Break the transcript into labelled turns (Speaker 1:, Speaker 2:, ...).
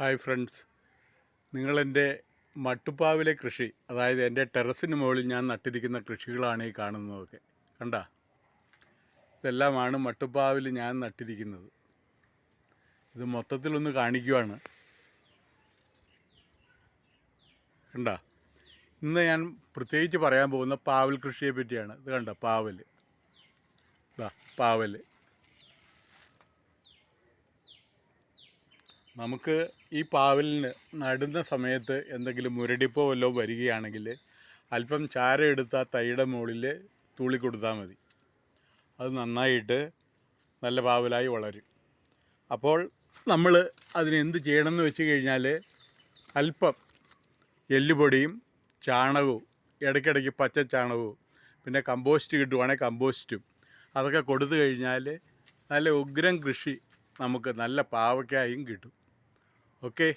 Speaker 1: Hi friends, നിങ്ങളെൻ്റെ മട്ടുപ്പാവിലെ കൃഷി, അതായത് എൻ്റെ ടെറസിന് മുകളിൽ ഞാൻ നട്ടിരിക്കുന്ന കൃഷികളാണ് ഈ കാണുന്നതൊക്കെ. കണ്ട, ഇതെല്ലാമാണ് മട്ടുപ്പാവിൽ ഞാൻ നട്ടിരിക്കുന്നത്. ഇത് മൊത്തത്തിലൊന്ന് കാണിക്കുവാണ്. കണ്ട, ഇന്ന് ഞാൻ പ്രത്യേകിച്ച് പറയാൻ പോകുന്ന പാവൽ കൃഷിയെ പറ്റിയാണ്. ഇത് കണ്ട, പാവൽ, പാവൽ. നമുക്ക് ഈ പാവലിന് നടുന്ന സമയത്ത് എന്തെങ്കിലും മുരടിപ്പോ വല്ലതും വരികയാണെങ്കിൽ അല്പം ചാരം എടുത്ത് ആ തൈയുടെ മുകളിൽ തൂളി കൊടുത്താൽ മതി. അത് നന്നായിട്ട് നല്ല പാവലായി വളരും. അപ്പോൾ നമ്മൾ അതിനെന്ത് ചെയ്യണമെന്ന് വെച്ച് കഴിഞ്ഞാൽ അല്പം എല്ലുപൊടിയും ചാണകവും, ഇടയ്ക്കിടയ്ക്ക് പച്ച ചാണകവും, പിന്നെ കമ്പോസ്റ്റ് കിട്ടുവാണെങ്കിൽ കമ്പോസ്റ്റും അതൊക്കെ കൊടുത്തു കഴിഞ്ഞാൽ നല്ല ഉഗ്രം കൃഷി നമുക്ക് നല്ല പാവയ്ക്കായും കിട്ടും. ഓക്കെ.